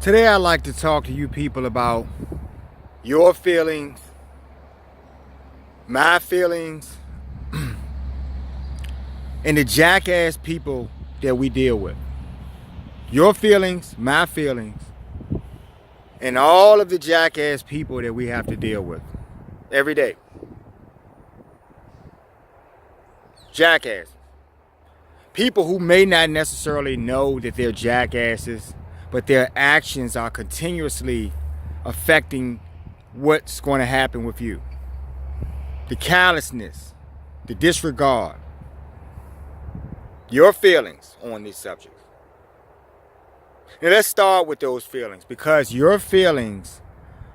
Today I'd like to talk to you people about your feelings, my feelings, and the jackass people that we deal with. Your feelings, my feelings, and all of the jackass people that we have to deal with every day. Jackass. People who may not necessarily know that they're jackasses, but their actions are continuously affecting what's going to happen with you. The callousness, the disregard, your feelings on these subjects. Now let's start with those feelings, because your feelings,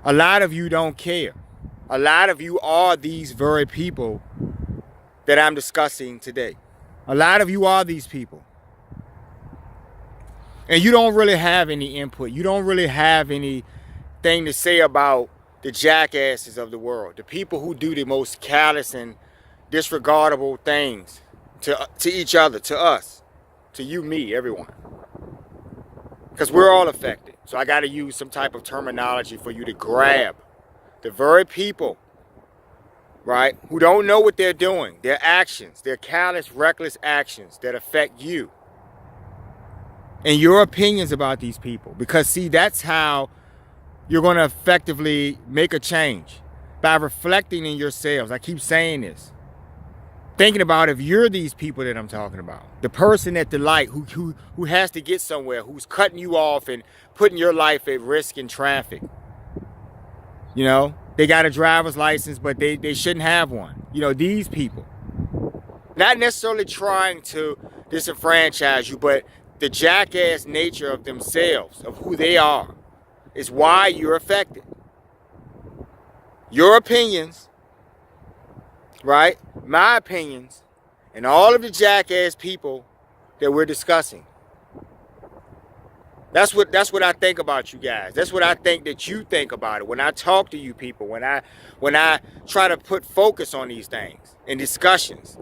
a lot of you don't care. A lot of you are these very people that I'm discussing today. A lot of you are these people. And you don't really have any input. You don't really have anything to say about the jackasses of the world. The people who do the most callous and disregardable things to each other, to us, to you, me, everyone. Because we're all affected. So I got to use some type of terminology for you to grab. The very people, right, who don't know what they're doing, their actions, their callous, reckless actions that affect you. And your opinions about these people. Because see, that's how you're going to effectively make a change. By reflecting in yourselves. I keep saying this. Thinking about if you're these people that I'm talking about. The person at the light who has to get somewhere. Who's cutting you off and putting your life at risk in traffic. You know, they got a driver's license, but they shouldn't have one. You know, these people. Not necessarily trying to disenfranchise you, but the jackass nature of themselves, of who they are, is why you're affected. Your opinions, right? My opinions, and all of the jackass people that we're discussing. That's what I think about you guys. That's what I think that you think about it. When I talk to you people, when I try to put focus on these things in discussions,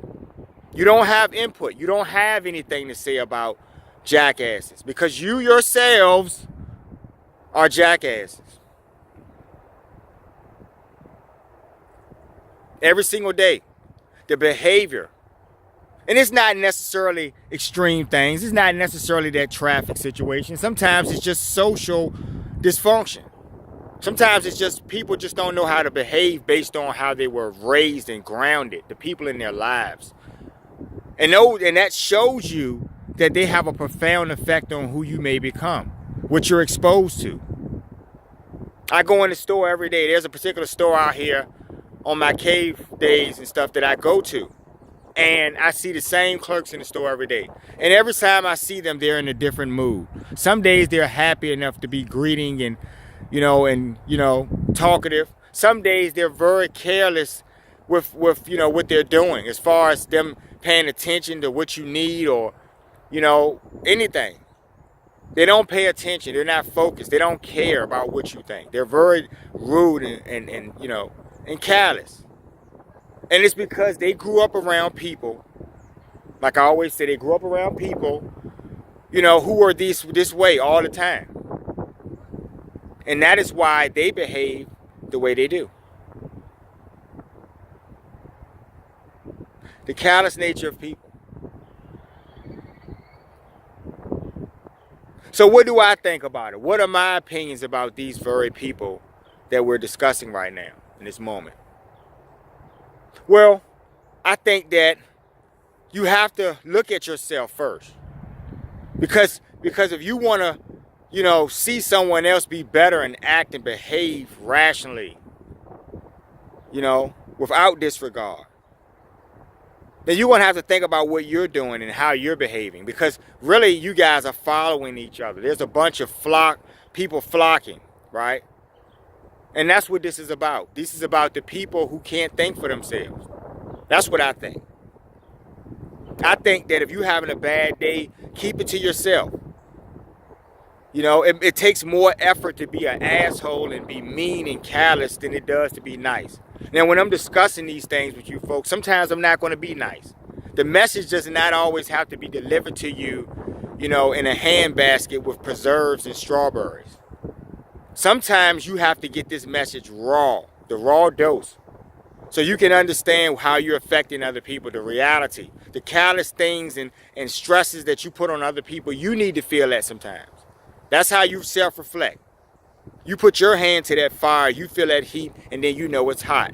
you don't have input. You don't have anything to say about jackasses, because you yourselves are jackasses. Every single day, the behavior, and it's not necessarily extreme things. It's not necessarily that traffic situation. Sometimes it's just social dysfunction. Sometimes it's just people just don't know how to behave based on how they were raised and grounded, the people in their lives. And that shows you that they have a profound effect on who you may become, what you're exposed to. I go in the store every day. There's a particular store out here on my cave days and stuff that I go to. And I see the same clerks in the store every day. And every time I see them, they're in a different mood. Some days they're happy enough to be greeting and talkative. Some days they're very careless with what they're doing, as far as them paying attention to what you need or anything. They don't pay attention. They're not focused. They don't care about what you think. They're very rude and callous. And it's because they grew up around people, like I always say, they grew up around people, who were this way all the time. And that is why they behave the way they do. The callous nature of people. So what do I think about it? What are my opinions about these very people that we're discussing right now in this moment? Well, I think that you have to look at yourself first. Because if you want to, see someone else be better and act and behave rationally, without disregard, then you're going to have to think about what you're doing and how you're behaving. Because really, you guys are following each other. There's a bunch of people flocking, right? And that's what this is about. This is about the people who can't think for themselves. That's what I think. I think that if you're having a bad day, keep it to yourself. It takes more effort to be an asshole and be mean and callous than it does to be nice. Now, when I'm discussing these things with you folks, sometimes I'm not going to be nice. The message does not always have to be delivered to you, in a handbasket with preserves and strawberries. Sometimes you have to get this message raw, the raw dose, so you can understand how you're affecting other people, the reality, the callous things and stresses that you put on other people. You need to feel that sometimes. That's how you self-reflect. You put your hand to that fire, you feel that heat, and then you know it's hot.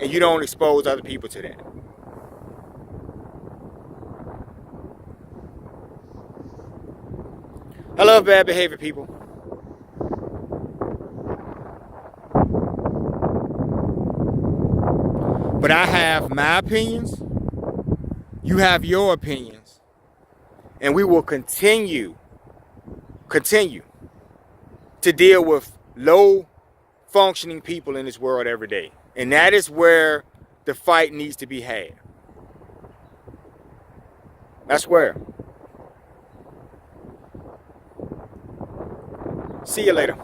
And you don't expose other people to that. I love bad behavior, people. But I have my opinions. You have your opinions. And we will continue to deal with low functioning people in this world every day. And that is where the fight needs to be had. That's where. See you later.